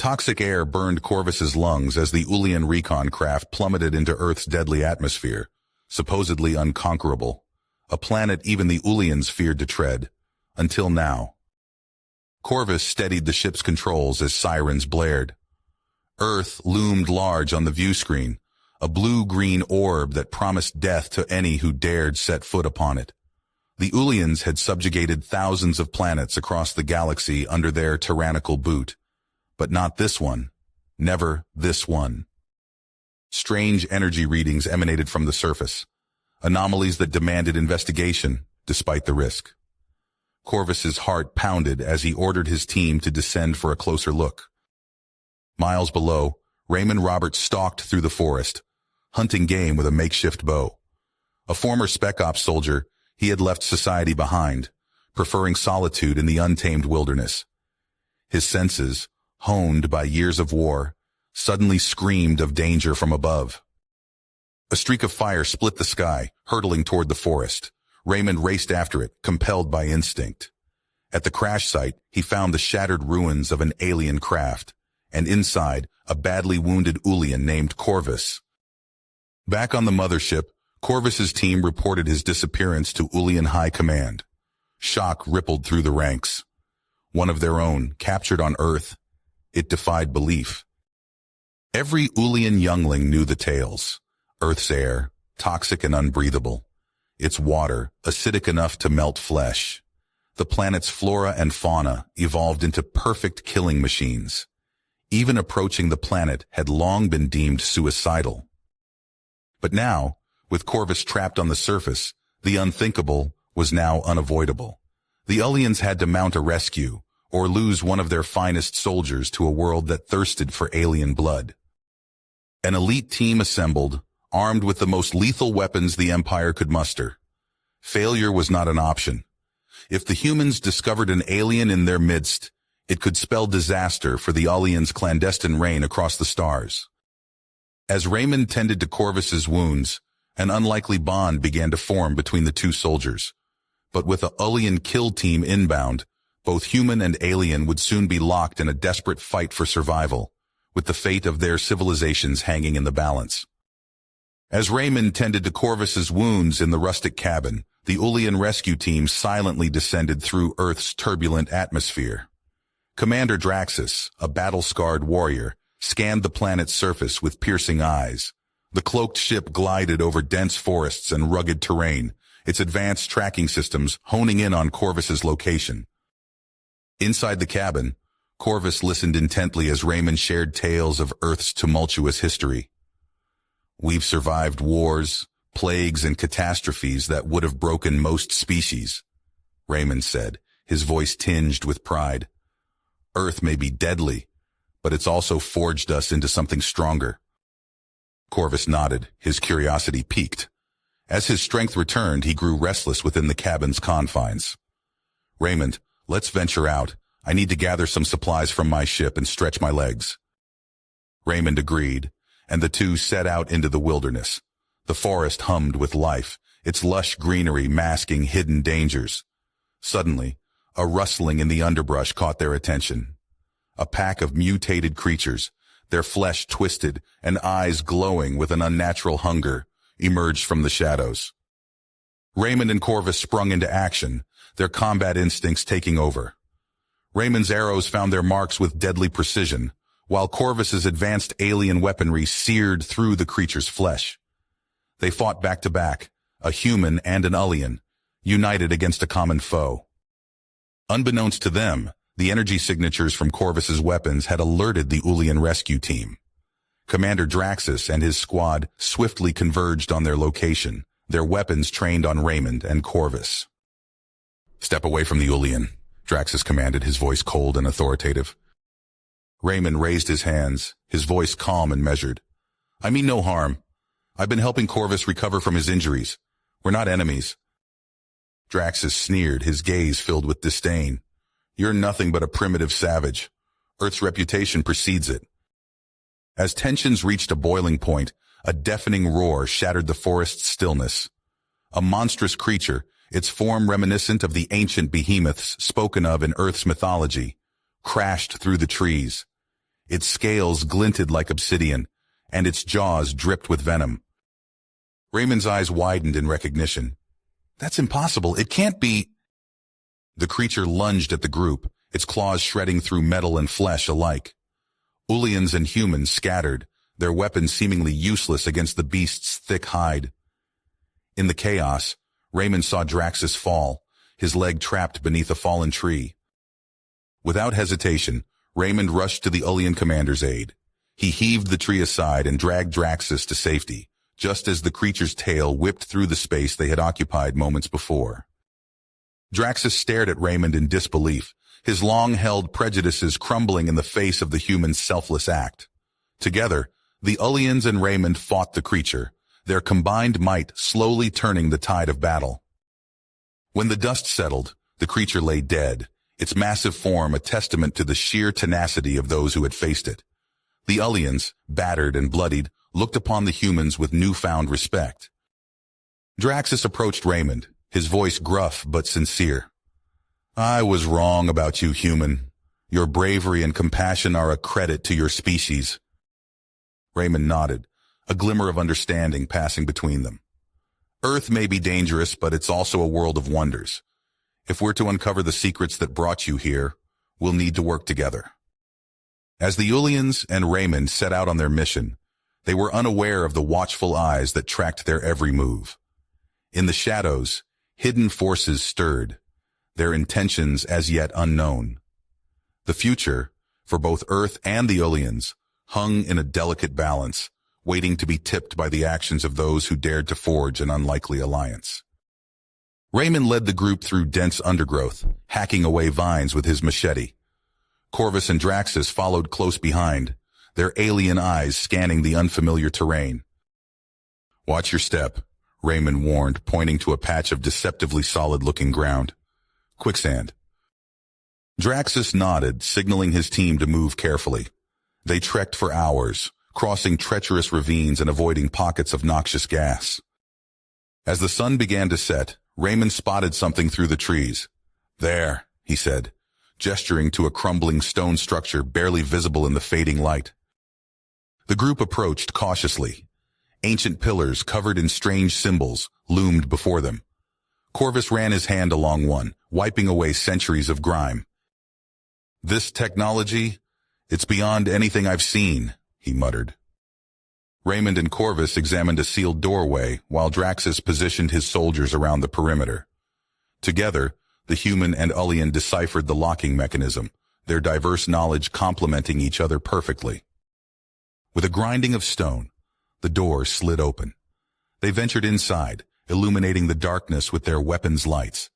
Toxic air burned Corvus's lungs as the Ulian recon craft plummeted into Earth's deadly atmosphere, supposedly unconquerable, a planet even the Ulians feared to tread, until now. Corvus steadied the ship's controls as sirens blared. Earth loomed large on the view screen, a blue-green orb that promised death to any who dared set foot upon it. The Ulians had subjugated thousands of planets across the galaxy under their tyrannical boot. But not this one. Never this one. Strange energy readings emanated from the surface, anomalies that demanded investigation, despite the risk. Corvus's heart pounded as he ordered his team to descend for a closer look. Miles below, Raymond Roberts stalked through the forest, hunting game with a makeshift bow. A former Spec Ops soldier, he had left society behind, preferring solitude in the untamed wilderness. His senses, honed by years of war, suddenly screamed of danger from above. A streak of fire split the sky, hurtling toward the forest. Raymond raced after it, compelled by instinct. At the crash site, he found the shattered ruins of an alien craft, and inside, a badly wounded Ulian named Corvus. Back on the mothership, Corvus's team reported his disappearance to Ulian High Command. Shock rippled through the ranks. One of their own, captured on Earth. It defied belief. Every Ulian youngling knew the tales. Earth's air, toxic and unbreathable. Its water, acidic enough to melt flesh. The planet's flora and fauna evolved into perfect killing machines. Even approaching the planet had long been deemed suicidal. But now, with Corvus trapped on the surface, the unthinkable was now unavoidable. The Ulians had to mount a rescue, or lose one of their finest soldiers to a world that thirsted for alien blood. An elite team assembled, armed with the most lethal weapons the Empire could muster. Failure was not an option. If the humans discovered an alien in their midst, it could spell disaster for the Ulians' clandestine reign across the stars. As Raymond tended to Corvus's wounds, an unlikely bond began to form between the two soldiers. But with a Ulian kill team inbound, both human and alien would soon be locked in a desperate fight for survival, with the fate of their civilizations hanging in the balance. As Raymond tended to Corvus's wounds in the rustic cabin, the Ulian rescue team silently descended through Earth's turbulent atmosphere. Commander Draxus, a battle-scarred warrior, scanned the planet's surface with piercing eyes. The cloaked ship glided over dense forests and rugged terrain, its advanced tracking systems honing in on Corvus's location. Inside the cabin, Corvus listened intently as Raymond shared tales of Earth's tumultuous history. "We've survived wars, plagues, and catastrophes that would have broken most species," Raymond said, his voice tinged with pride. "Earth may be deadly, but it's also forged us into something stronger." Corvus nodded, his curiosity piqued. As his strength returned, he grew restless within the cabin's confines. "Raymond, let's venture out. I need to gather some supplies from my ship and stretch my legs." Raymond agreed, and the two set out into the wilderness. The forest hummed with life, its lush greenery masking hidden dangers. Suddenly, a rustling in the underbrush caught their attention. A pack of mutated creatures, their flesh twisted and eyes glowing with an unnatural hunger, emerged from the shadows. Raymond and Corvus sprung into action, their combat instincts taking over. Raymond's arrows found their marks with deadly precision, while Corvus's advanced alien weaponry seared through the creature's flesh. They fought back to back, a human and an Ulian, united against a common foe. Unbeknownst to them, the energy signatures from Corvus's weapons had alerted the Ulian rescue team. Commander Draxus and his squad swiftly converged on their location, their weapons trained on Raymond and Corvus. "Step away from the Ulian," Draxus commanded, his voice cold and authoritative. Raymond raised his hands, his voice calm and measured. "I mean no harm. I've been helping Corvus recover from his injuries. We're not enemies." Draxus sneered, his gaze filled with disdain. "You're nothing but a primitive savage. Earth's reputation precedes it." As tensions reached a boiling point, a deafening roar shattered the forest's stillness. A monstrous creature, its form reminiscent of the ancient behemoths spoken of in Earth's mythology, crashed through the trees. Its scales glinted like obsidian, and its jaws dripped with venom. Raymond's eyes widened in recognition. That's impossible. It can't be. The creature lunged at the group, its claws shredding through metal and flesh alike. Ulians and humans scattered, their weapons seemingly useless against the beast's thick hide. In the chaos, Raymond saw Draxus fall, his leg trapped beneath a fallen tree. Without hesitation, Raymond rushed to the Ulian commander's aid. He heaved the tree aside and dragged Draxus to safety, just as the creature's tail whipped through the space they had occupied moments before. Draxus stared at Raymond in disbelief, his long-held prejudices crumbling in the face of the human's selfless act. Together, the Ulians and Raymond fought the creature, their combined might slowly turning the tide of battle. When the dust settled, the creature lay dead, its massive form a testament to the sheer tenacity of those who had faced it. The Ulians, battered and bloodied, looked upon the humans with newfound respect. Draxus approached Raymond, his voice gruff but sincere. I was wrong about you, human. Your bravery and compassion are a credit to your species. Raymond nodded, a glimmer of understanding passing between them. Earth may be dangerous, but it's also a world of wonders. If we're to uncover the secrets that brought you here, we'll need to work together. As the Ulians and Raymond set out on their mission, they were unaware of the watchful eyes that tracked their every move. In the shadows, hidden forces stirred, their intentions as yet unknown. The future, for both Earth and the Ulians, hung in a delicate balance, waiting to be tipped by the actions of those who dared to forge an unlikely alliance. Raymond led the group through dense undergrowth, hacking away vines with his machete. Corvus and Draxus followed close behind, their alien eyes scanning the unfamiliar terrain. Watch your step, Raymond warned, pointing to a patch of deceptively solid-looking ground. Quicksand. Draxus nodded, signaling his team to move carefully. They trekked for hours, crossing treacherous ravines and avoiding pockets of noxious gas. As the sun began to set, Raymond spotted something through the trees. There, he said, gesturing to a crumbling stone structure barely visible in the fading light. The group approached cautiously. Ancient pillars covered in strange symbols loomed before them. Corvus ran his hand along one, wiping away centuries of grime. This technology, it's beyond anything I've seen, he muttered. Raymond and Corvus examined a sealed doorway while Draxus positioned his soldiers around the perimeter. Together, the human and Ulian deciphered the locking mechanism, their diverse knowledge complementing each other perfectly. With a grinding of stone, the door slid open. They ventured inside, illuminating the darkness with their weapons' lights.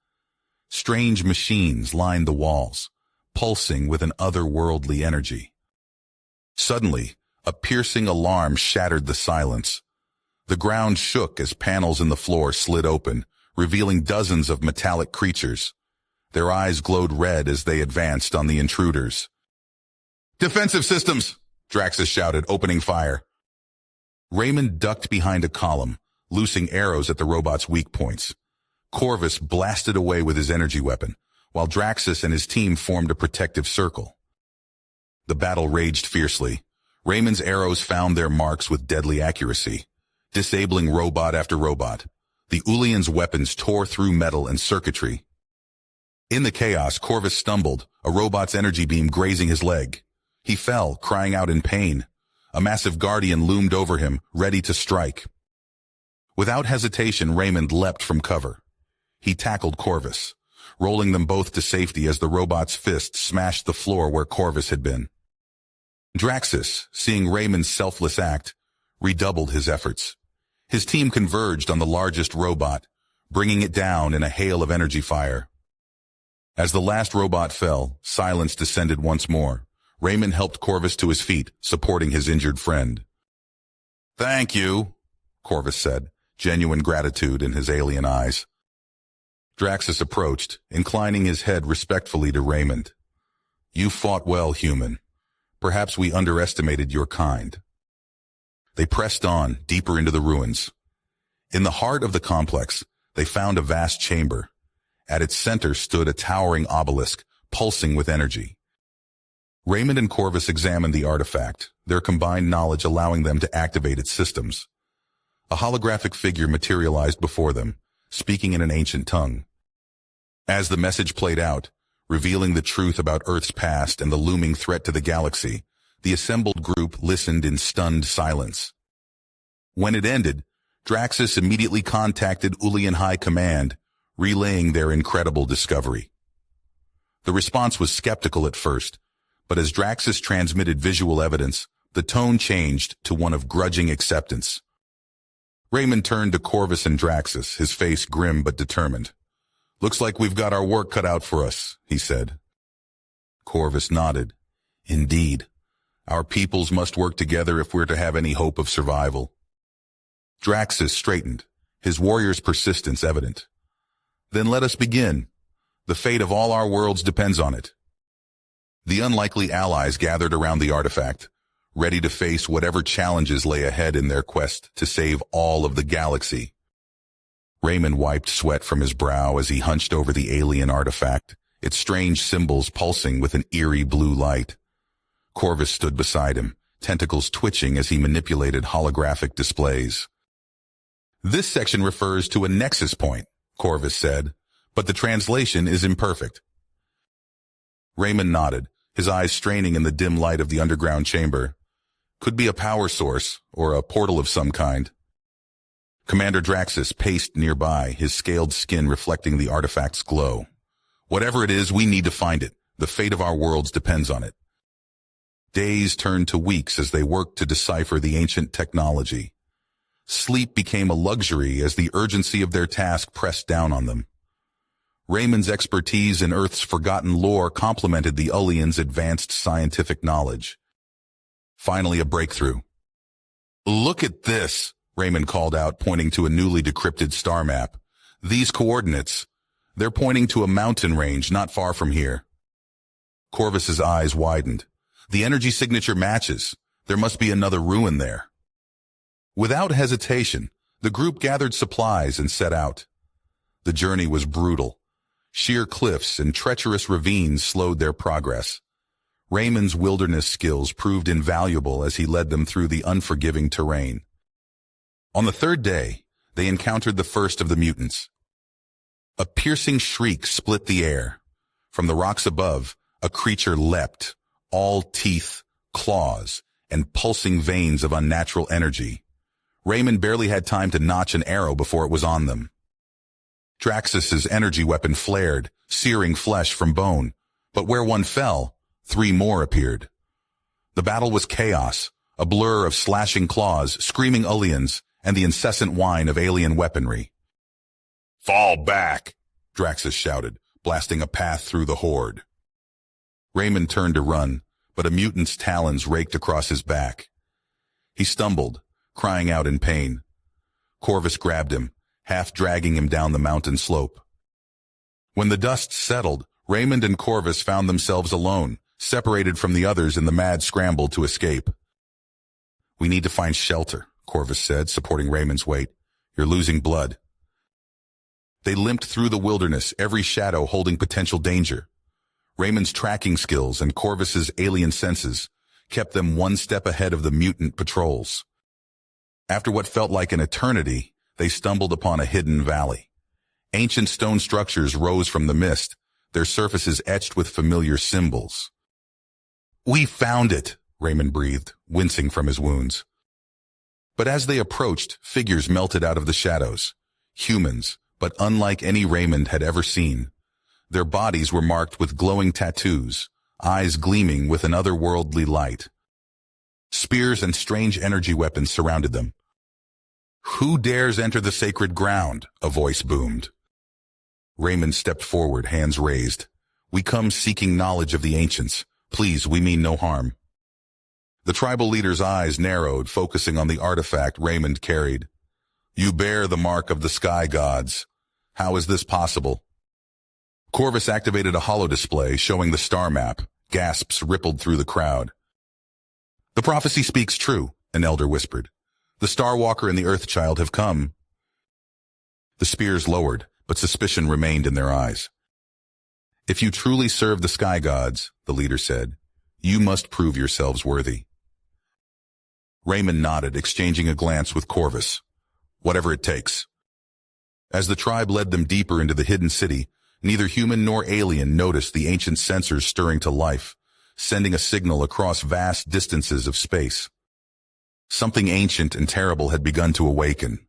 Strange machines lined the walls, pulsing with an otherworldly energy. Suddenly, a piercing alarm shattered the silence. The ground shook as panels in the floor slid open, revealing dozens of metallic creatures. Their eyes glowed red as they advanced on the intruders. Defensive systems! Draxus shouted, opening fire. Raymond ducked behind a column, loosing arrows at the robot's weak points. Corvus blasted away with his energy weapon, while Draxus and his team formed a protective circle. The battle raged fiercely. Raymond's arrows found their marks with deadly accuracy, disabling robot after robot. The Ulians' weapons tore through metal and circuitry. In the chaos, Corvus stumbled, a robot's energy beam grazing his leg. He fell, crying out in pain. A massive guardian loomed over him, ready to strike. Without hesitation, Raymond leapt from cover. He tackled Corvus, rolling them both to safety as the robot's fist smashed the floor where Corvus had been. Draxus, seeing Raymond's selfless act, redoubled his efforts. His team converged on the largest robot, bringing it down in a hail of energy fire. As the last robot fell, silence descended once more. Raymond helped Corvus to his feet, supporting his injured friend. Thank you, Corvus said, genuine gratitude in his alien eyes. Draxus approached, inclining his head respectfully to Raymond. You fought well, human. Perhaps we underestimated your kind. They pressed on, deeper into the ruins. In the heart of the complex, they found a vast chamber. At its center stood a towering obelisk, pulsing with energy. Raymond and Corvus examined the artifact, their combined knowledge allowing them to activate its systems. A holographic figure materialized before them, speaking in an ancient tongue. As the message played out, revealing the truth about Earth's past and the looming threat to the galaxy, the assembled group listened in stunned silence. When it ended, Draxus immediately contacted Ulian High Command, relaying their incredible discovery. The response was skeptical at first, but as Draxus transmitted visual evidence, the tone changed to one of grudging acceptance. Raymond turned to Corvus and Draxus, his face grim but determined. "Looks like we've got our work cut out for us," he said. Corvus nodded. "Indeed. Our peoples must work together if we're to have any hope of survival." Draxus straightened, his warrior's persistence evident. "Then let us begin. The fate of all our worlds depends on it." The unlikely allies gathered around the artifact, ready to face whatever challenges lay ahead in their quest to save all of the galaxy. Raymond wiped sweat from his brow as he hunched over the alien artifact, its strange symbols pulsing with an eerie blue light. Corvus stood beside him, tentacles twitching as he manipulated holographic displays. "This section refers to a nexus point," Corvus said, "but the translation is imperfect." Raymond nodded, his eyes straining in the dim light of the underground chamber. "Could be a power source, or a portal of some kind." Commander Draxus paced nearby, his scaled skin reflecting the artifact's glow. "Whatever it is, we need to find it. The fate of our worlds depends on it." Days turned to weeks as they worked to decipher the ancient technology. Sleep became a luxury as the urgency of their task pressed down on them. Raymond's expertise in Earth's forgotten lore complemented the Ulians' advanced scientific knowledge. Finally, a breakthrough. "Look at this," Raymond called out, pointing to a newly decrypted star map. "These coordinates, they're pointing to a mountain range not far from here." Corvus's eyes widened. "The energy signature matches. There must be another ruin there." Without hesitation, the group gathered supplies and set out. The journey was brutal. Sheer cliffs and treacherous ravines slowed their progress. Raymond's wilderness skills proved invaluable as he led them through the unforgiving terrain. On the third day, they encountered the first of the mutants. A piercing shriek split the air. From the rocks above, a creature leapt, all teeth, claws, and pulsing veins of unnatural energy. Raymond barely had time to notch an arrow before it was on them. Draxus's energy weapon flared, searing flesh from bone, but where one fell, 3 more appeared. The battle was chaos, a blur of slashing claws, screaming Ulians, and the incessant whine of alien weaponry. "Fall back!" Draxus shouted, blasting a path through the horde. Raymond turned to run, but a mutant's talons raked across his back. He stumbled, crying out in pain. Corvus grabbed him, half dragging him down the mountain slope. When the dust settled, Raymond and Corvus found themselves alone, separated from the others in the mad scramble to escape. "We need to find shelter," Corvus said, supporting Raymond's weight. "You're losing blood." They limped through the wilderness, every shadow holding potential danger. Raymond's tracking skills and Corvus's alien senses kept them one step ahead of the mutant patrols. After what felt like an eternity, they stumbled upon a hidden valley. Ancient stone structures rose from the mist, their surfaces etched with familiar symbols. "We found it," Raymond breathed, wincing from his wounds. But as they approached, figures melted out of the shadows. Humans, but unlike any Raymond had ever seen. Their bodies were marked with glowing tattoos, eyes gleaming with an otherworldly light. Spears and strange energy weapons surrounded them. "Who dares enter the sacred ground?" a voice boomed. Raymond stepped forward, hands raised. "We come seeking knowledge of the ancients. Please, we mean no harm." The tribal leader's eyes narrowed, focusing on the artifact Raymond carried. "You bear the mark of the sky gods. How is this possible?" Corvus activated a holodisplay showing the star map. Gasps rippled through the crowd. "The prophecy speaks true," an elder whispered. "The Star Walker and the Earthchild have come." The spears lowered, but suspicion remained in their eyes. "If you truly serve the sky gods," the leader said, You must prove yourselves worthy. Raymond nodded, exchanging a glance with Corvus. Whatever it takes. As the tribe led them deeper into the hidden city, neither human nor alien noticed the ancient sensors stirring to life, sending a signal across vast distances of space. Something ancient and terrible had begun to awaken.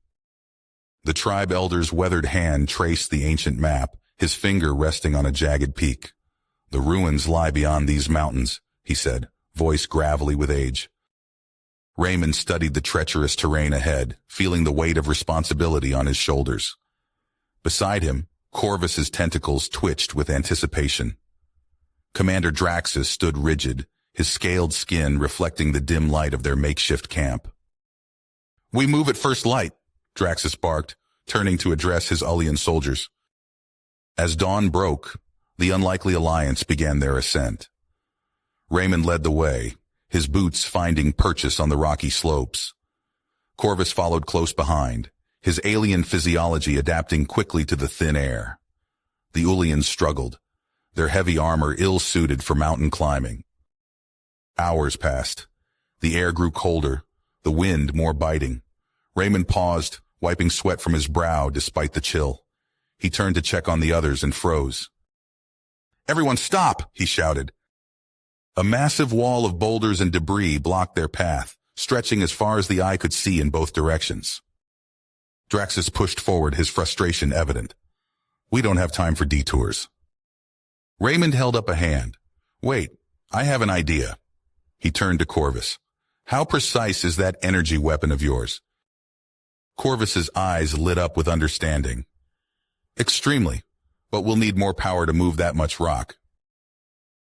The tribe elder's weathered hand traced the ancient map, his finger resting on a jagged peak. The ruins lie beyond these mountains, he said, voice gravelly with age. Raymond studied the treacherous terrain ahead, feeling the weight of responsibility on his shoulders. Beside him, Corvus's tentacles twitched with anticipation. Commander Draxus stood rigid, his scaled skin reflecting the dim light of their makeshift camp. "We move at first light," Draxus barked, turning to address his Ullian soldiers. As dawn broke, the unlikely alliance began their ascent. Raymond led the way, his boots finding purchase on the rocky slopes. Corvus followed close behind, his alien physiology adapting quickly to the thin air. The Ullians struggled, their heavy armor ill-suited for mountain climbing. Hours passed. The air grew colder, the wind more biting. Raymond paused, wiping sweat from his brow despite the chill. He turned to check on the others and froze. "Everyone stop!" he shouted. A massive wall of boulders and debris blocked their path, stretching as far as the eye could see in both directions. Draxus pushed forward, his frustration evident. "We don't have time for detours." Raymond held up a hand. "Wait, I have an idea." He turned to Corvus. "How precise is that energy weapon of yours?" Corvus's eyes lit up with understanding. "Extremely, but we'll need more power to move that much rock."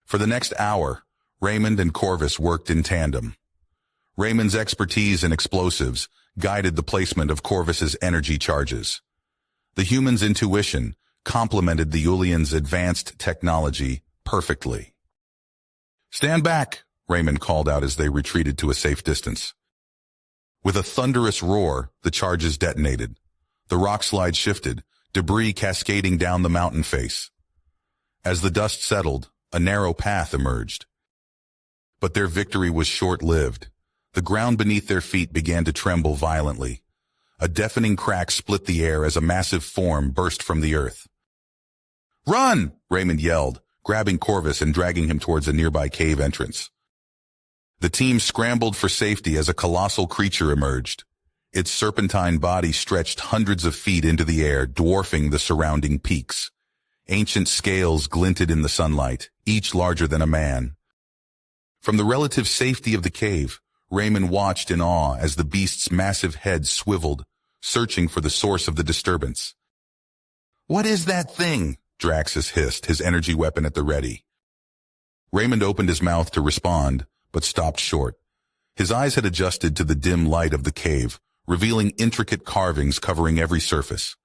For the next hour, Raymond and Corvus worked in tandem. Raymond's expertise in explosives guided the placement of Corvus's energy charges. The human's intuition complemented the Ullian's advanced technology perfectly. "Stand back," Raymond called out as they retreated to a safe distance. With a thunderous roar, the charges detonated. The rock slide shifted, debris cascading down the mountain face. As the dust settled, a narrow path emerged. But their victory was short-lived. The ground beneath their feet began to tremble violently. A deafening crack split the air as a massive form burst from the earth. "Run!" Raymond yelled, grabbing Corvus and dragging him towards a nearby cave entrance. The team scrambled for safety as a colossal creature emerged. Its serpentine body stretched hundreds of feet into the air, dwarfing the surrounding peaks. Ancient scales glinted in the sunlight, each larger than a man. From the relative safety of the cave, Raymond watched in awe as the beast's massive head swiveled, searching for the source of the disturbance. "What is that thing?" Draxus hissed, his energy weapon at the ready. Raymond opened his mouth to respond, but stopped short. His eyes had adjusted to the dim light of the cave, revealing intricate carvings covering every surface.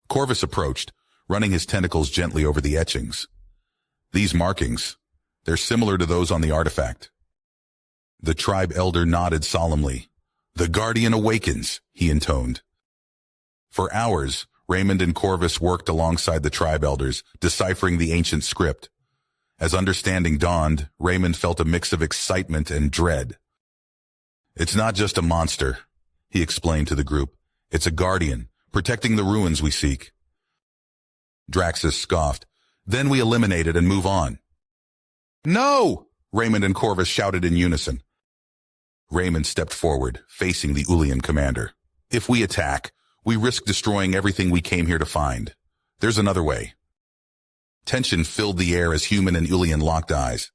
Corvus approached, running his tentacles gently over the etchings. "These markings, they're similar to those on the artifact." The tribe elder nodded solemnly. "The Guardian awakens," he intoned. For hours, Raymond and Corvus worked alongside the tribe elders, deciphering the ancient script. As understanding dawned, Raymond felt a mix of excitement and dread. "It's not just a monster," he explained to the group. "It's a guardian, protecting the ruins we seek." Draxus scoffed. "Then we eliminate it and move on." "No!" Raymond and Corvus shouted in unison. Raymond stepped forward, facing the Ullian commander. "If we attack, we risk destroying everything we came here to find. There's another way." Tension filled the air as human and Ullian locked eyes.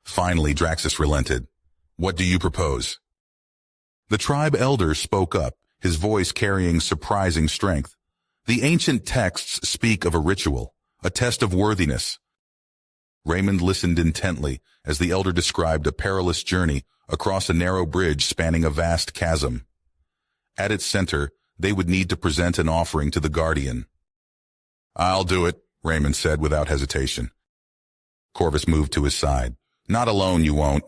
Finally, Draxus relented. "What do you propose?" The tribe elder spoke up, his voice carrying surprising strength. "The ancient texts speak of a ritual, a test of worthiness." Raymond listened intently as the elder described a perilous journey across a narrow bridge spanning a vast chasm. At its center, they would need to present an offering to the Guardian. "I'll do it," Raymond said without hesitation. Corvus moved to his side. "Not alone, you won't."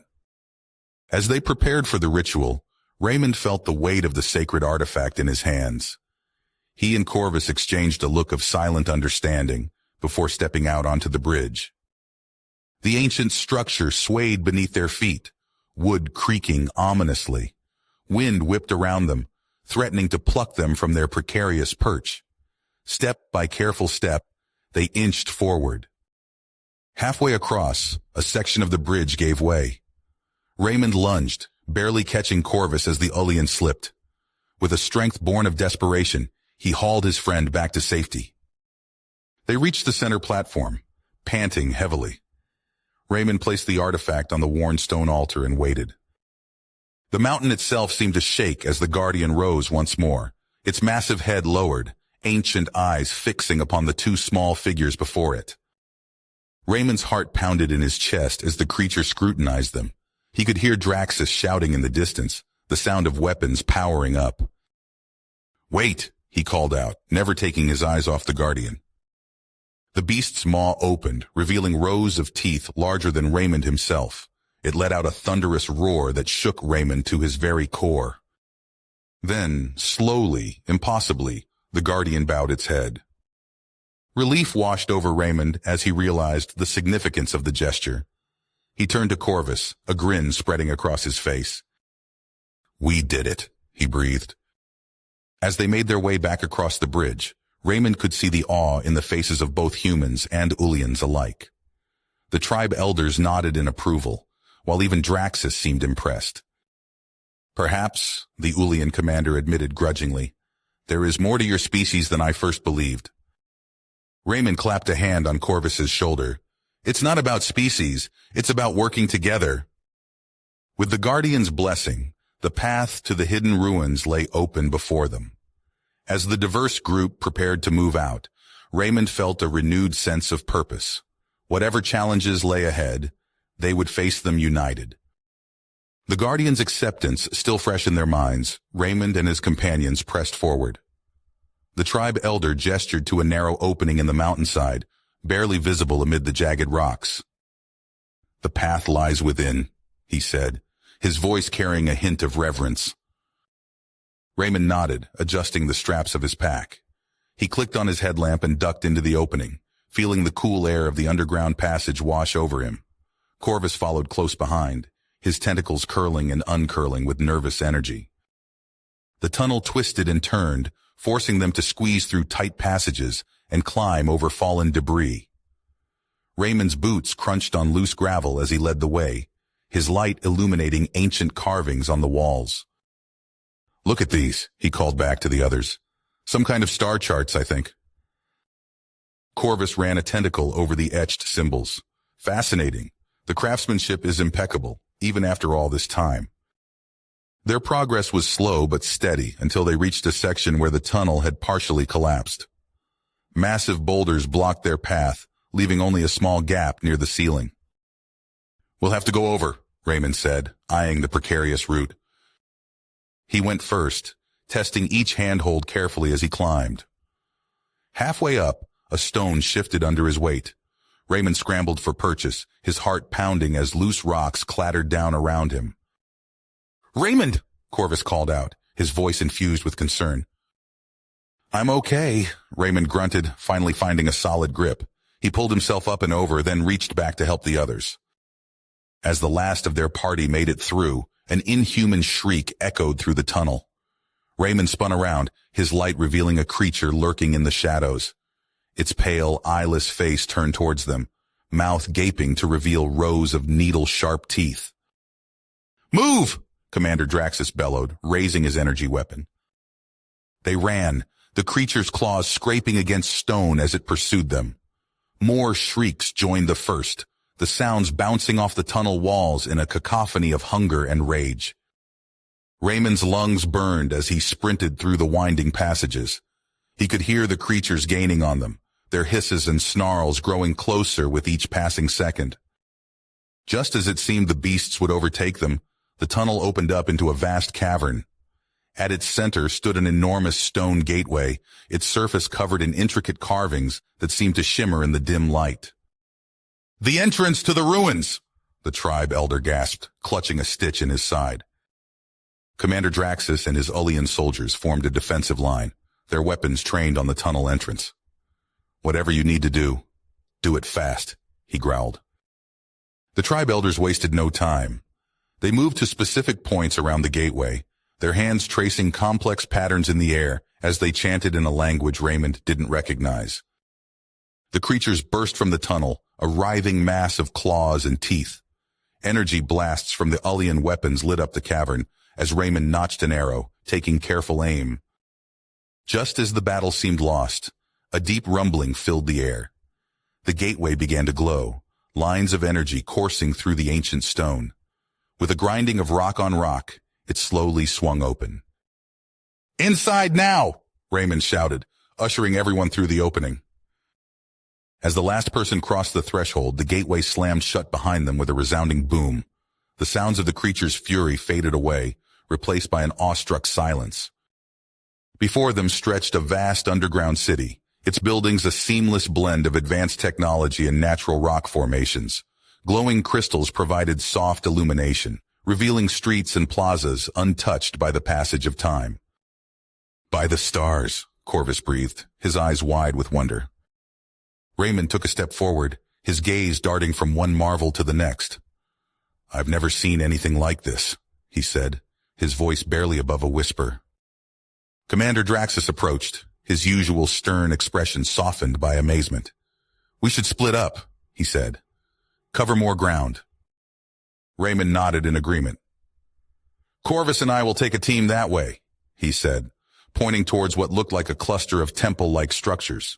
As they prepared for the ritual, Raymond felt the weight of the sacred artifact in his hands. He and Corvus exchanged a look of silent understanding before stepping out onto the bridge. The ancient structure swayed beneath their feet, wood creaking ominously. Wind whipped around them, threatening to pluck them from their precarious perch. Step by careful step, they inched forward. Halfway across, a section of the bridge gave way. Raymond lunged, barely catching Corvus as the Ullian slipped. With a strength born of desperation, he hauled his friend back to safety. They reached the center platform, panting heavily. Raymond placed the artifact on the worn stone altar and waited. The mountain itself seemed to shake as the Guardian rose once more, its massive head lowered, ancient eyes fixing upon the two small figures before it. Raymond's heart pounded in his chest as the creature scrutinized them. He could hear Draxus shouting in the distance, the sound of weapons powering up. "Wait," he called out, never taking his eyes off the Guardian. The beast's maw opened, revealing rows of teeth larger than Raymond himself. It let out a thunderous roar that shook Raymond to his very core. Then, slowly, impossibly, the Guardian bowed its head. Relief washed over Raymond as he realized the significance of the gesture. He turned to Corvus, a grin spreading across his face. "We did it," he breathed. As they made their way back across the bridge, Raymond could see the awe in the faces of both humans and Ullians alike. The tribe elders nodded in approval, while even Draxus seemed impressed. "Perhaps," the Ullian commander admitted grudgingly, "there is more to your species than I first believed." Raymond clapped a hand on Corvus's shoulder. "It's not about species, it's about working together." With the Guardian's blessing, the path to the hidden ruins lay open before them. As the diverse group prepared to move out, Raymond felt a renewed sense of purpose. Whatever challenges lay ahead, they would face them united. The Guardian's acceptance still fresh in their minds, Raymond and his companions pressed forward. The tribe elder gestured to a narrow opening in the mountainside, barely visible amid the jagged rocks. "The path lies within," he said, his voice carrying a hint of reverence. Raymond nodded, adjusting the straps of his pack. He clicked on his headlamp and ducked into the opening, feeling the cool air of the underground passage wash over him. Corvus followed close behind, his tentacles curling and uncurling with nervous energy. The tunnel twisted and turned, forcing them to squeeze through tight passages and climb over fallen debris. Raymond's boots crunched on loose gravel as he led the way, his light illuminating ancient carvings on the walls. "Look at these," he called back to the others. "Some kind of star charts, I think." Corvus ran a tentacle over the etched symbols. "Fascinating. The craftsmanship is impeccable, even after all this time." Their progress was slow but steady until they reached a section where the tunnel had partially collapsed. Massive boulders blocked their path, leaving only a small gap near the ceiling. "We'll have to go over," Raymond said, eyeing the precarious route. He went first, testing each handhold carefully as he climbed. Halfway up, a stone shifted under his weight. Raymond scrambled for purchase, his heart pounding as loose rocks clattered down around him. "Raymond!" Corvus called out, his voice infused with concern. "I'm okay," Raymond grunted, finally finding a solid grip. He pulled himself up and over, then reached back to help the others. As the last of their party made it through, an inhuman shriek echoed through the tunnel. Raymond spun around, his light revealing a creature lurking in the shadows. Its pale, eyeless face turned towards them, mouth gaping to reveal rows of needle-sharp teeth. "Move!" Commander Draxus bellowed, raising his energy weapon. They ran, the creature's claws scraping against stone as it pursued them. More shrieks joined the first, the sounds bouncing off the tunnel walls in a cacophony of hunger and rage. Raymond's lungs burned as he sprinted through the winding passages. He could hear the creatures gaining on them, their hisses and snarls growing closer with each passing second. Just as it seemed the beasts would overtake them, the tunnel opened up into a vast cavern. At its center stood an enormous stone gateway, its surface covered in intricate carvings that seemed to shimmer in the dim light. "The entrance to the ruins!" the tribe elder gasped, clutching a stitch in his side. Commander Draxus and his Ullian soldiers formed a defensive line, their weapons trained on the tunnel entrance. "Whatever you need to do it fast," he growled. The tribe elders wasted no time. They moved to specific points around the gateway, their hands tracing complex patterns in the air as they chanted in a language Raymond didn't recognize. The creatures burst from the tunnel, a writhing mass of claws and teeth. Energy blasts from the Ullian weapons lit up the cavern as Raymond notched an arrow, taking careful aim. Just as the battle seemed lost, a deep rumbling filled the air. The gateway began to glow, lines of energy coursing through the ancient stone. With a grinding of rock on rock, it slowly swung open. "Inside now!" Raymond shouted, ushering everyone through the opening. As the last person crossed the threshold, the gateway slammed shut behind them with a resounding boom. The sounds of the creature's fury faded away, replaced by an awestruck silence. Before them stretched a vast underground city, its buildings a seamless blend of advanced technology and natural rock formations. Glowing crystals provided soft illumination, revealing streets and plazas untouched by the passage of time. "By the stars," Corvus breathed, his eyes wide with wonder. Raymond took a step forward, his gaze darting from one marvel to the next. "I've never seen anything like this," he said, his voice barely above a whisper. Commander Draxus approached, his usual stern expression softened by amazement. "We should split up," he said. "Cover more ground." Raymond nodded in agreement. "Corvus and I will take a team that way," he said, pointing towards what looked like a cluster of temple-like structures.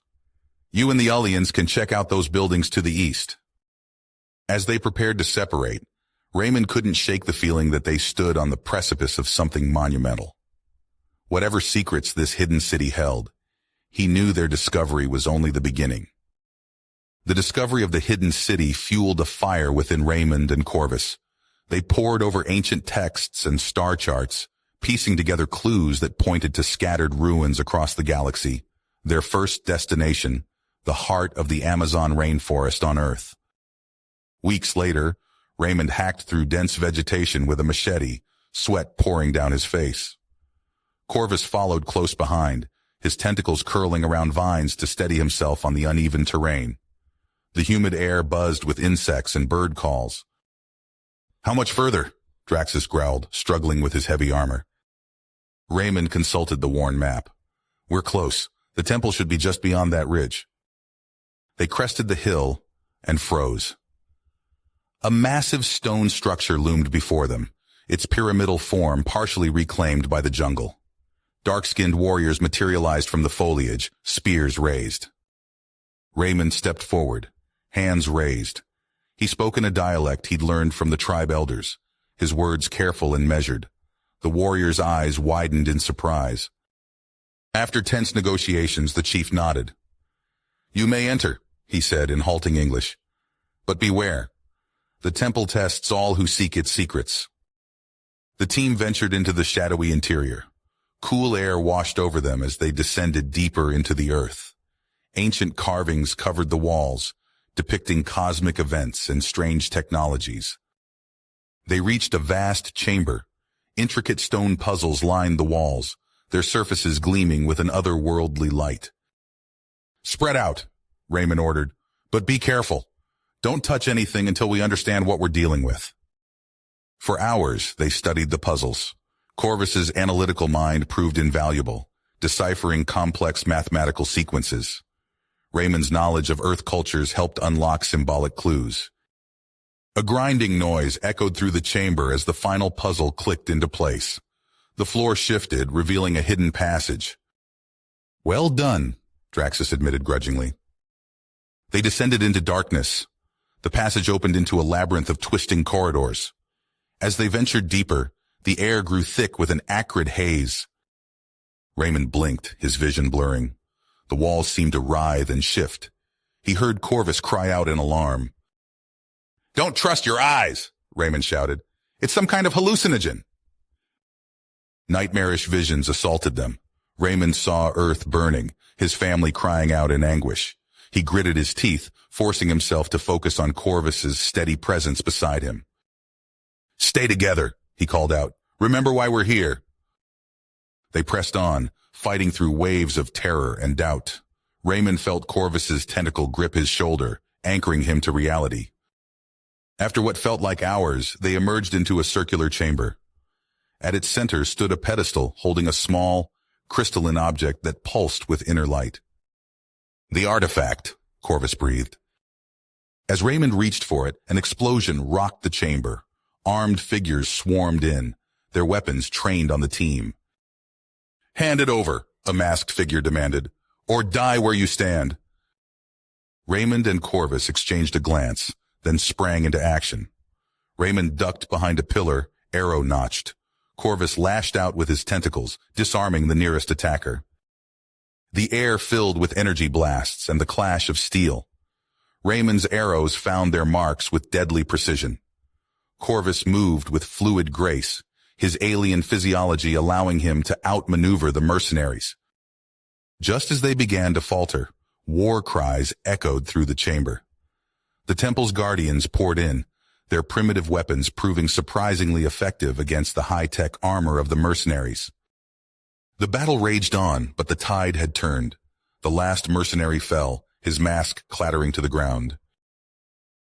"You and the Ullians can check out those buildings to the east." As they prepared to separate, Raymond couldn't shake the feeling that they stood on the precipice of something monumental. Whatever secrets this hidden city held, he knew their discovery was only the beginning. The discovery of the hidden city fueled a fire within Raymond and Corvus. They pored over ancient texts and star charts, piecing together clues that pointed to scattered ruins across the galaxy, their first destination, the heart of the Amazon rainforest on Earth. Weeks later, Raymond hacked through dense vegetation with a machete, sweat pouring down his face. Corvus followed close behind, his tentacles curling around vines to steady himself on the uneven terrain. The humid air buzzed with insects and bird calls. "How much further?" Draxus growled, struggling with his heavy armor. Raymond consulted the worn map. "We're close. The temple should be just beyond that ridge." They crested the hill and froze. A massive stone structure loomed before them, its pyramidal form partially reclaimed by the jungle. Dark-skinned warriors materialized from the foliage, spears raised. Raymond stepped forward, hands raised. He spoke in a dialect he'd learned from the tribe elders, his words careful and measured. The warriors' eyes widened in surprise. After tense negotiations, the chief nodded. "You may enter," he said in halting English. "But beware. The temple tests all who seek its secrets." The team ventured into the shadowy interior. Cool air washed over them as they descended deeper into the earth. Ancient carvings covered the walls, depicting cosmic events and strange technologies. They reached a vast chamber. Intricate stone puzzles lined the walls, their surfaces gleaming with an otherworldly light. "Spread out," Raymond ordered, "but be careful. Don't touch anything until we understand what we're dealing with." For hours, they studied the puzzles. Corvus's analytical mind proved invaluable, deciphering complex mathematical sequences. Raymond's knowledge of Earth cultures helped unlock symbolic clues. A grinding noise echoed through the chamber as the final puzzle clicked into place. The floor shifted, revealing a hidden passage. "Well done," Draxus admitted grudgingly. They descended into darkness. The passage opened into a labyrinth of twisting corridors. As they ventured deeper, the air grew thick with an acrid haze. Raymond blinked, his vision blurring. The walls seemed to writhe and shift. He heard Corvus cry out in alarm. "Don't trust your eyes," Raymond shouted. "It's some kind of hallucinogen." Nightmarish visions assaulted them. Raymond saw Earth burning, his family crying out in anguish. He gritted his teeth, forcing himself to focus on Corvus's steady presence beside him. "Stay together," he called out. "Remember why we're here." They pressed on, fighting through waves of terror and doubt. Raymond felt Corvus's tentacle grip his shoulder, anchoring him to reality. After what felt like hours, they emerged into a circular chamber. At its center stood a pedestal holding a small, crystalline object that pulsed with inner light. "The artifact," Corvus breathed. As Raymond reached for it, an explosion rocked the chamber. Armed figures swarmed in, their weapons trained on the team. "Hand it over," a masked figure demanded, "or die where you stand." Raymond and Corvus exchanged a glance, then sprang into action. Raymond ducked behind a pillar, arrow notched. Corvus lashed out with his tentacles, disarming the nearest attacker. The air filled with energy blasts and the clash of steel. Raymond's arrows found their marks with deadly precision. Corvus moved with fluid grace, his alien physiology allowing him to outmaneuver the mercenaries. Just as they began to falter, war cries echoed through the chamber. The temple's guardians poured in, their primitive weapons proving surprisingly effective against the high-tech armor of the mercenaries. The battle raged on, but the tide had turned. The last mercenary fell, his mask clattering to the ground.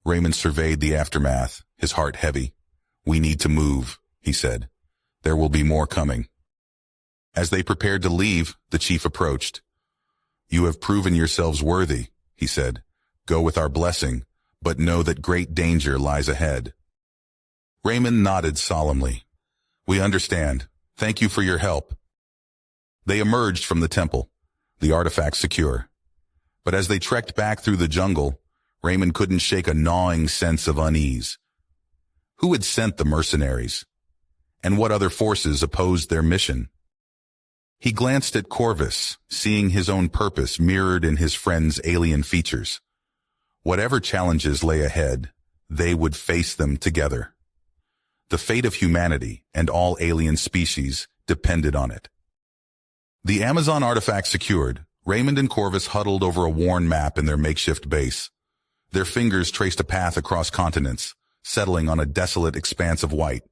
Raymond surveyed the aftermath, his heart heavy. "We need to move," he said. "There will be more coming." As they prepared to leave, the chief approached. "You have proven yourselves worthy," he said. "Go with our blessing, but know that great danger lies ahead." Raymond nodded solemnly. "We understand. Thank you for your help." They emerged from the temple, the artifact secure. But as they trekked back through the jungle, Raymond couldn't shake a gnawing sense of unease. Who had sent the mercenaries? And what other forces opposed their mission? He glanced at Corvus, seeing his own purpose mirrored in his friend's alien features. Whatever challenges lay ahead, they would face them together. The fate of humanity and all alien species depended on it. The Amazon artifact secured, Raymond and Corvus huddled over a worn map in their makeshift base. Their fingers traced a path across continents, settling on a desolate expanse of white.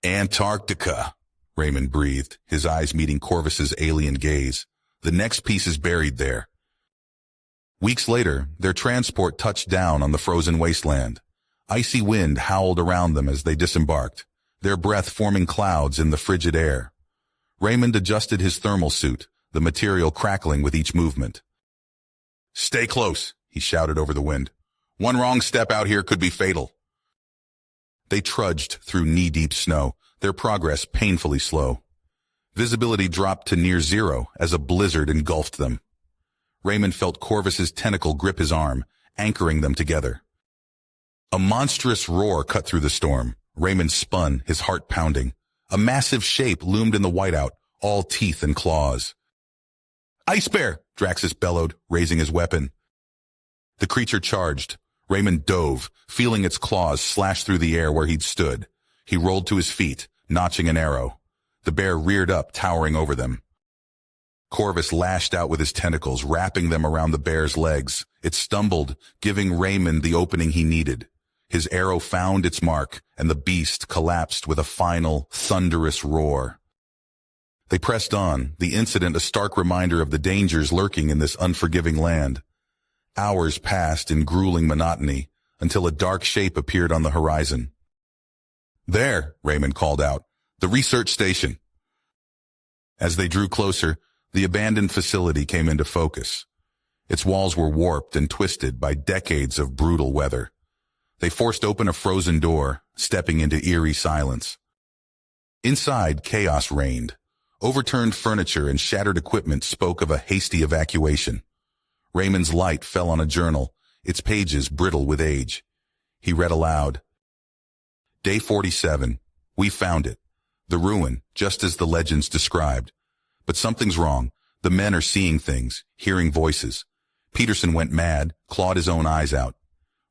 "Antarctica," Raymond breathed, his eyes meeting Corvus's alien gaze. "The next piece is buried there." Weeks later, their transport touched down on the frozen wasteland. Icy wind howled around them as they disembarked, their breath forming clouds in the frigid air. Raymond adjusted his thermal suit, the material crackling with each movement. "Stay close," he shouted over the wind. "One wrong step out here could be fatal." They trudged through knee-deep snow, their progress painfully slow. Visibility dropped to near zero as a blizzard engulfed them. Raymond felt Corvus's tentacle grip his arm, anchoring them together. A monstrous roar cut through the storm. Raymond spun, his heart pounding. A massive shape loomed in the whiteout, all teeth and claws. "Ice bear!" Draxus bellowed, raising his weapon. The creature charged. Raymond dove, feeling its claws slash through the air where he'd stood. He rolled to his feet, notching an arrow. The bear reared up, towering over them. Corvus lashed out with his tentacles, wrapping them around the bear's legs. It stumbled, giving Raymond the opening he needed. His arrow found its mark, and the beast collapsed with a final, thunderous roar. They pressed on, the incident a stark reminder of the dangers lurking in this unforgiving land. Hours passed in grueling monotony, until a dark shape appeared on the horizon. "There," Raymond called out, "the research station." As they drew closer, the abandoned facility came into focus. Its walls were warped and twisted by decades of brutal weather. They forced open a frozen door, stepping into eerie silence. Inside, chaos reigned. Overturned furniture and shattered equipment spoke of a hasty evacuation. Raymond's light fell on a journal, its pages brittle with age. He read aloud. "Day 47. We found it. The ruin, just as the legends described. But something's wrong. The men are seeing things, hearing voices. Peterson went mad, clawed his own eyes out.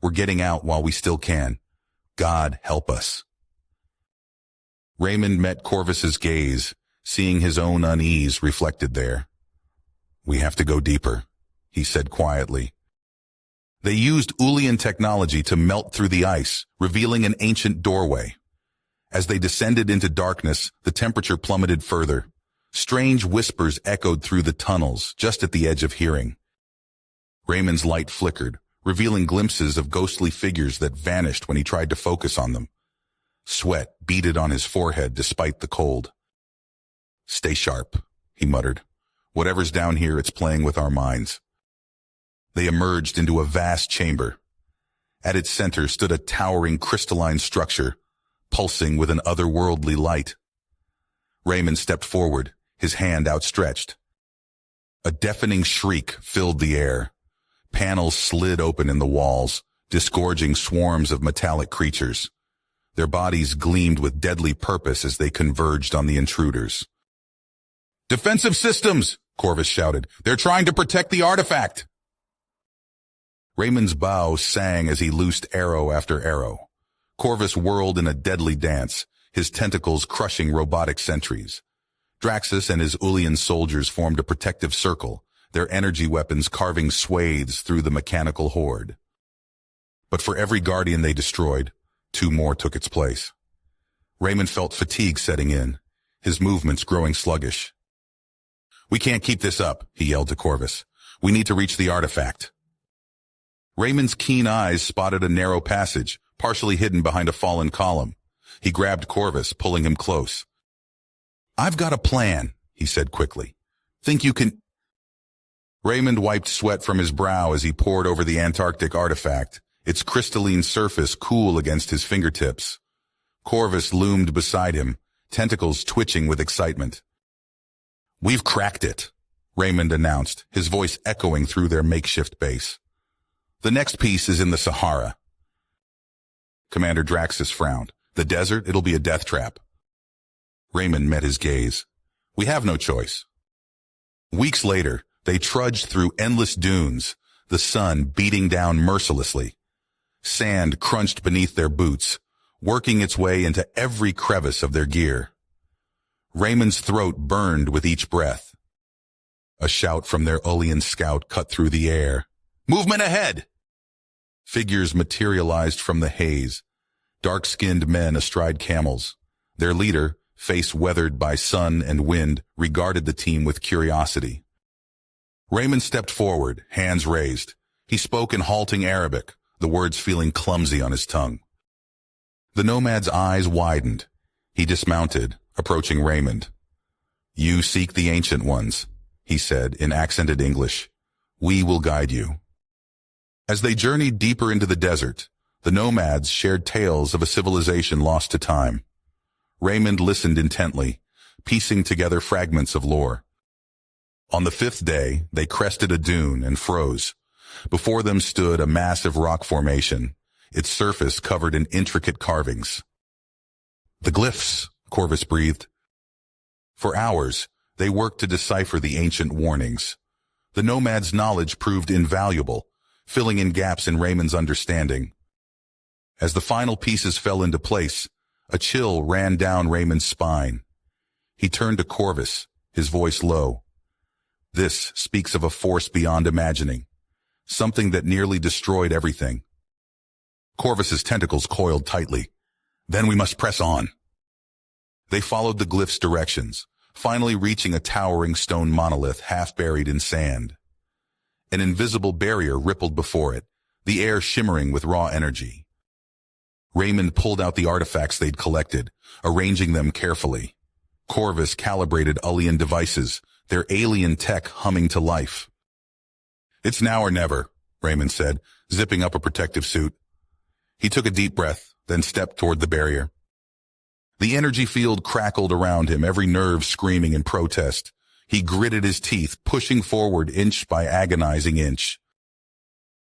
We're getting out while we still can. God help us." Raymond met Corvus's gaze, seeing his own unease reflected there. "We have to go deeper," he said quietly. They used Ulian technology to melt through the ice, revealing an ancient doorway. As they descended into darkness, the temperature plummeted further. Strange whispers echoed through the tunnels, just at the edge of hearing. Raymond's light flickered, revealing glimpses of ghostly figures that vanished when he tried to focus on them. Sweat beaded on his forehead despite the cold. "Stay sharp," he muttered. "Whatever's down here, it's playing with our minds." They emerged into a vast chamber. At its center stood a towering crystalline structure, pulsing with an otherworldly light. Raymond stepped forward, his hand outstretched. A deafening shriek filled the air. Panels slid open in the walls, disgorging swarms of metallic creatures. Their bodies gleamed with deadly purpose as they converged on the intruders. "Defensive systems!" Corvus shouted. "They're trying to protect the artifact!" Raymond's bow sang as he loosed arrow after arrow. Corvus whirled in a deadly dance, his tentacles crushing robotic sentries. Draxus and his Ulian soldiers formed a protective circle, their energy weapons carving swathes through the mechanical horde. But for every guardian they destroyed, 2 more took its place. Raymond felt fatigue setting in, his movements growing sluggish. "We can't keep this up," he yelled to Corvus. "We need to reach the artifact." Raymond's keen eyes spotted a narrow passage, partially hidden behind a fallen column. He grabbed Corvus, pulling him close. "I've got a plan," he said quickly. "Think you can—" Raymond wiped sweat from his brow as he pored over the Antarctic artifact, its crystalline surface cool against his fingertips. Corvus loomed beside him, tentacles twitching with excitement. "We've cracked it," Raymond announced, his voice echoing through their makeshift base. "The next piece is in the Sahara." Commander Draxus frowned. "The desert? It'll be a death trap." Raymond met his gaze. "We have no choice." Weeks later, they trudged through endless dunes, the sun beating down mercilessly. Sand crunched beneath their boots, working its way into every crevice of their gear. Raymond's throat burned with each breath. A shout from their Ulian scout cut through the air. "Movement ahead!" Figures materialized from the haze, dark-skinned men astride camels. Their leader, face weathered by sun and wind, regarded the team with curiosity. Raymond stepped forward, hands raised. He spoke in halting Arabic, the words feeling clumsy on his tongue. The nomad's eyes widened. He dismounted, approaching Raymond. "You seek the Ancient Ones," he said in accented English. "We will guide you." As they journeyed deeper into the desert, the nomads shared tales of a civilization lost to time. Raymond listened intently, piecing together fragments of lore. On the 5th day, they crested a dune and froze. Before them stood a massive rock formation, its surface covered in intricate carvings. "The glyphs," Corvus breathed. For hours, they worked to decipher the ancient warnings. The nomads' knowledge proved invaluable, filling in gaps in Raymond's understanding. As the final pieces fell into place, a chill ran down Raymond's spine. He turned to Corvus, his voice low. "This speaks of a force beyond imagining, something that nearly destroyed everything." Corvus's tentacles coiled tightly. "Then we must press on." They followed the glyph's directions, finally reaching a towering stone monolith half buried in sand. An invisible barrier rippled before it, the air shimmering with raw energy. Raymond pulled out the artifacts they'd collected, arranging them carefully. Corvus calibrated Ulian devices, their alien tech humming to life. "It's now or never," Raymond said, zipping up a protective suit. He took a deep breath, then stepped toward the barrier. The energy field crackled around him, every nerve screaming in protest. He gritted his teeth, pushing forward inch by agonizing inch.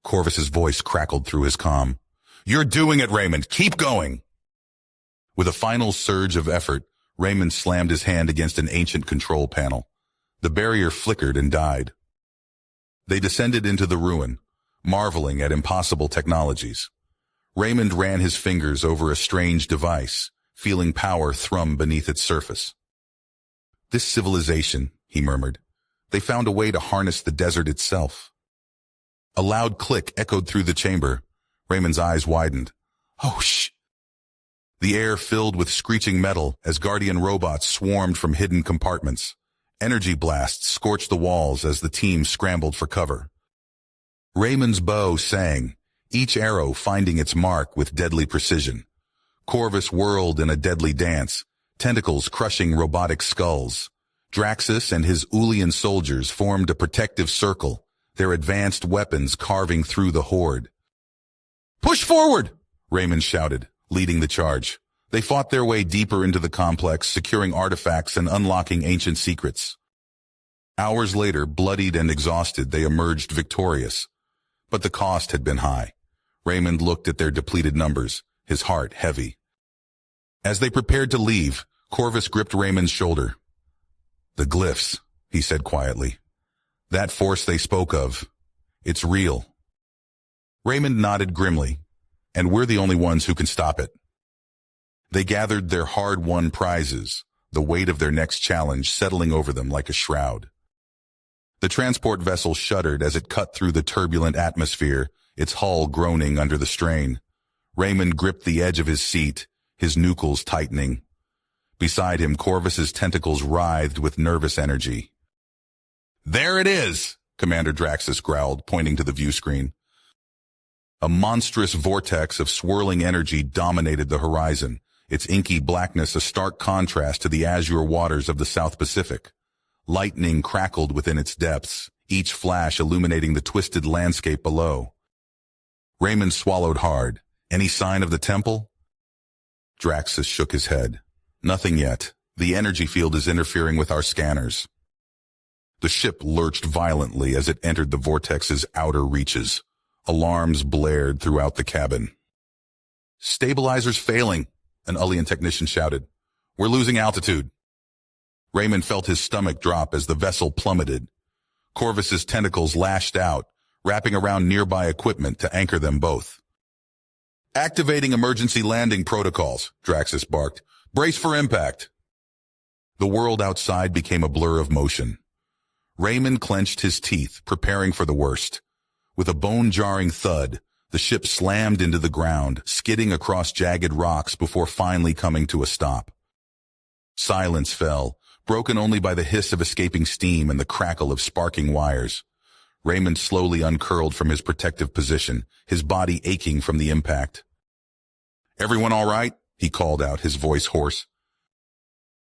Corvus's voice crackled through his calm. "You're doing it, Raymond. Keep going." With a final surge of effort, Raymond slammed his hand against an ancient control panel. The barrier flickered and died. They descended into the ruin, marveling at impossible technologies. Raymond ran his fingers over a strange device, feeling power thrum beneath its surface. "This civilization," he murmured. "They found a way to harness the desert itself." A loud click echoed through the chamber. Raymond's eyes widened. "Oh, shh!" The air filled with screeching metal as Guardian robots swarmed from hidden compartments. Energy blasts scorched the walls as the team scrambled for cover. Raymond's bow sang, each arrow finding its mark with deadly precision. Corvus whirled in a deadly dance, tentacles crushing robotic skulls. Draxus and his Ulian soldiers formed a protective circle, their advanced weapons carving through the horde. "Push forward!" Raymond shouted, leading the charge. They fought their way deeper into the complex, securing artifacts and unlocking ancient secrets. Hours later, bloodied and exhausted, they emerged victorious. But the cost had been high. Raymond looked at their depleted numbers, his heart heavy. As they prepared to leave, Corvus gripped Raymond's shoulder. "The glyphs," he said quietly. "That force they spoke of, it's real." Raymond nodded grimly, "And we're the only ones who can stop it." They gathered their hard-won prizes, the weight of their next challenge settling over them like a shroud. The transport vessel shuddered as it cut through the turbulent atmosphere, its hull groaning under the strain. Raymond gripped the edge of his seat, his nucleus tightening. Beside him, Corvus's tentacles writhed with nervous energy. "There it is," Commander Draxus growled, pointing to the view screen. A monstrous vortex of swirling energy dominated the horizon, its inky blackness a stark contrast to the azure waters of the South Pacific. Lightning crackled within its depths, each flash illuminating the twisted landscape below. Raymond swallowed hard. "Any sign of the temple?" Draxus shook his head. "Nothing yet. The energy field is interfering with our scanners." The ship lurched violently as it entered the vortex's outer reaches. Alarms blared throughout the cabin. "Stabilizers failing," an Ulian technician shouted. "We're losing altitude." Raymond felt his stomach drop as the vessel plummeted. Corvus's tentacles lashed out, wrapping around nearby equipment to anchor them both. "Activating emergency landing protocols," Draxus barked. "Brace for impact." The world outside became a blur of motion. Raymond clenched his teeth, preparing for the worst. With a bone-jarring thud, the ship slammed into the ground, skidding across jagged rocks before finally coming to a stop. Silence fell, broken only by the hiss of escaping steam and the crackle of sparking wires. Raymond slowly uncurled from his protective position, his body aching from the impact. "Everyone all right?" he called out, his voice hoarse.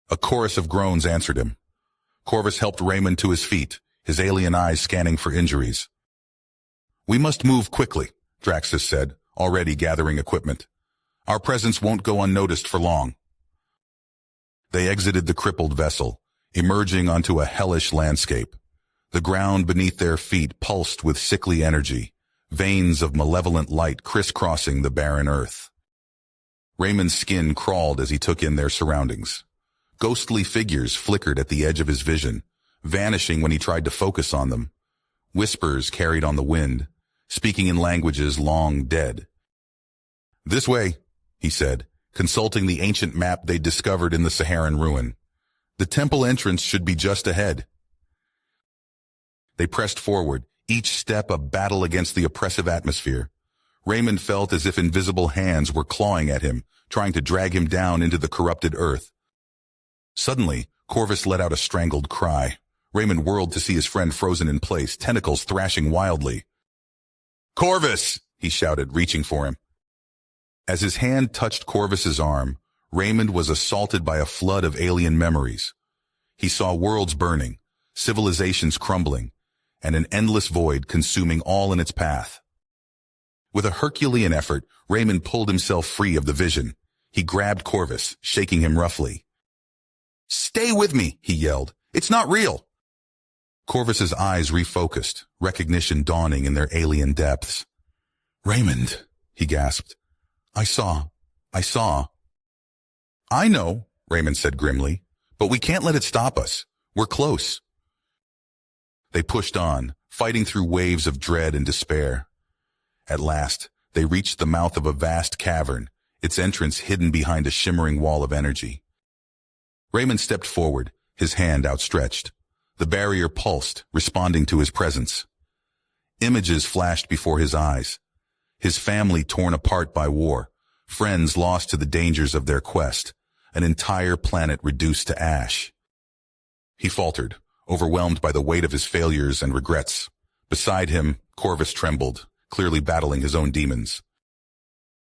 A chorus of groans answered him. Corvus helped Raymond to his feet, his alien eyes scanning for injuries. "We must move quickly," Draxus said, already gathering equipment. "Our presence won't go unnoticed for long." They exited the crippled vessel, emerging onto a hellish landscape. The ground beneath their feet pulsed with sickly energy, veins of malevolent light crisscrossing the barren earth. Raymond's skin crawled as he took in their surroundings. Ghostly figures flickered at the edge of his vision, vanishing when he tried to focus on them. Whispers carried on the wind, speaking in languages long dead. "This way," he said, consulting the ancient map they'd discovered in the Saharan ruin. "The temple entrance should be just ahead." They pressed forward, each step a battle against the oppressive atmosphere. Raymond felt as if invisible hands were clawing at him, trying to drag him down into the corrupted earth. Suddenly, Corvus let out a strangled cry. Raymond whirled to see his friend frozen in place, tentacles thrashing wildly. "Corvus!" he shouted, reaching for him. As his hand touched Corvus's arm, Raymond was assaulted by a flood of alien memories. He saw worlds burning, civilizations crumbling, and an endless void consuming all in its path. With a Herculean effort, Raymond pulled himself free of the vision. He grabbed Corvus, shaking him roughly. "Stay with me," he yelled. "It's not real." Corvus's eyes refocused, recognition dawning in their alien depths. "Raymond," he gasped. I saw. "I know," Raymond said grimly, "but we can't let it stop us. We're close." They pushed on, fighting through waves of dread and despair. At last, they reached the mouth of a vast cavern, its entrance hidden behind a shimmering wall of energy. Raymond stepped forward, his hand outstretched. The barrier pulsed, responding to his presence. Images flashed before his eyes. His family torn apart by war, friends lost to the dangers of their quest, an entire planet reduced to ash. He faltered, overwhelmed by the weight of his failures and regrets. Beside him, Corvus trembled, clearly battling his own demons.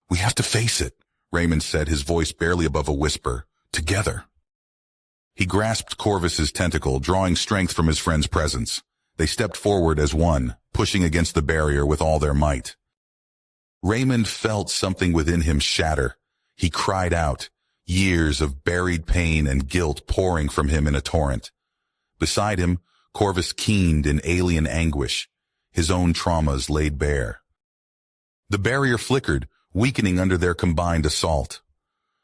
"We have to face it," Raymond said, his voice barely above a whisper. "Together." He grasped Corvus's tentacle, drawing strength from his friend's presence. They stepped forward as one, pushing against the barrier with all their might. Raymond felt something within him shatter. He cried out, years of buried pain and guilt pouring from him in a torrent. Beside him, Corvus keened in alien anguish, his own traumas laid bare. The barrier flickered, weakening under their combined assault.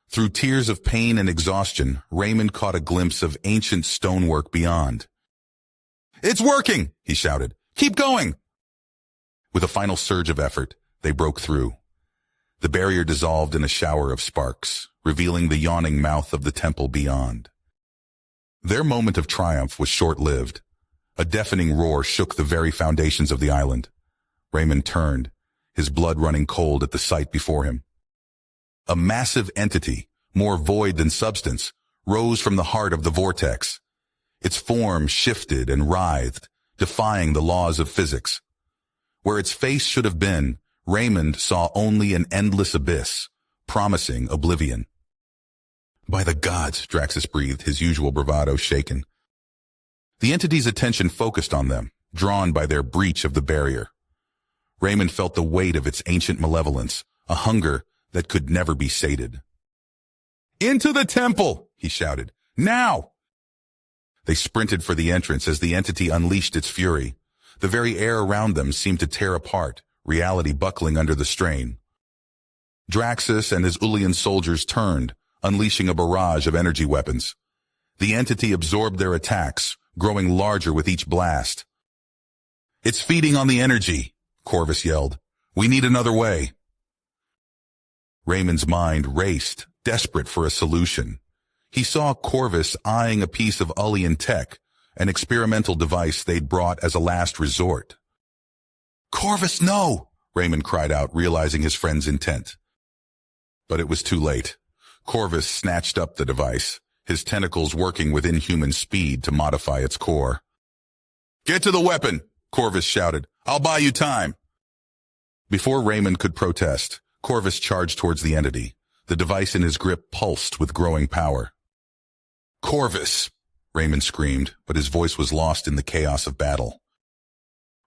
Through tears of pain and exhaustion, Raymond caught a glimpse of ancient stonework beyond. "It's working!" he shouted. "Keep going!" With a final surge of effort, they broke through. The barrier dissolved in a shower of sparks, revealing the yawning mouth of the temple beyond. Their moment of triumph was short-lived. A deafening roar shook the very foundations of the island. Raymond turned, his blood running cold at the sight before him. A massive entity, more void than substance, rose from the heart of the vortex. Its form shifted and writhed, defying the laws of physics. Where its face should have been, Raymond saw only an endless abyss, promising oblivion. "By the gods," Draxus breathed, his usual bravado shaken. The entity's attention focused on them, drawn by their breach of the barrier. Raymond felt the weight of its ancient malevolence, a hunger that could never be sated. "Into the temple!" he shouted. "Now!" They sprinted for the entrance as the entity unleashed its fury. The very air around them seemed to tear apart, reality buckling under the strain. Draxus and his Ulian soldiers turned, unleashing a barrage of energy weapons. The entity absorbed their attacks, growing larger with each blast. "It's feeding on the energy," Corvus yelled. "We need another way." Raymond's mind raced, desperate for a solution. He saw Corvus eyeing a piece of Ulian tech, an experimental device they'd brought as a last resort. "Corvus, no!" Raymond cried out, realizing his friend's intent. But it was too late. Corvus snatched up the device, his tentacles working with inhuman speed to modify its core. "Get to the weapon!" Corvus shouted. "I'll buy you time!" Before Raymond could protest, Corvus charged towards the entity. The device in his grip pulsed with growing power. "Corvus!" Raymond screamed, but his voice was lost in the chaos of battle.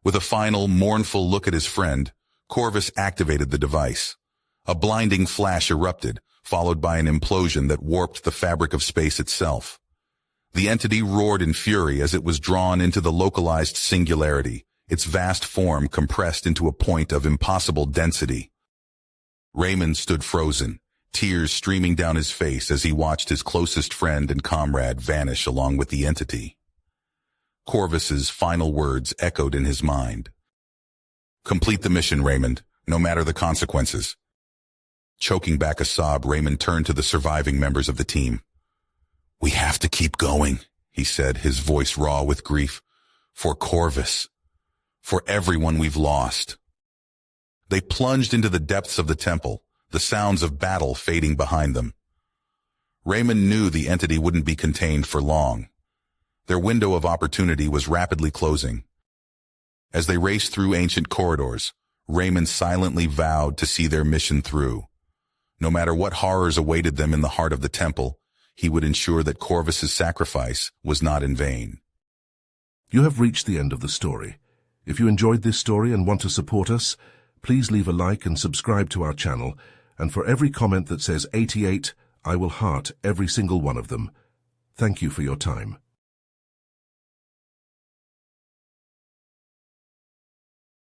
With a final, mournful look at his friend, Corvus activated the device. A blinding flash erupted, followed by an implosion that warped the fabric of space itself. The entity roared in fury as it was drawn into the localized singularity, its vast form compressed into a point of impossible density. Raymond stood frozen, tears streaming down his face as he watched his closest friend and comrade vanish along with the entity. Corvus's final words echoed in his mind. "Complete the mission, Raymond, no matter the consequences." Choking back a sob, Raymond turned to the surviving members of the team. "We have to keep going," he said, his voice raw with grief. "For Corvus. For everyone we've lost." They plunged into the depths of the temple, the sounds of battle fading behind them. Raymond knew the entity wouldn't be contained for long. Their window of opportunity was rapidly closing. As they raced through ancient corridors, Raymond silently vowed to see their mission through. No matter what horrors awaited them in the heart of the temple, he would ensure that Corvus's sacrifice was not in vain. You have reached the end of the story. If you enjoyed this story and want to support us, please leave a like and subscribe to our channel, and for every comment that says 88, I will heart every single one of them. Thank you for your time.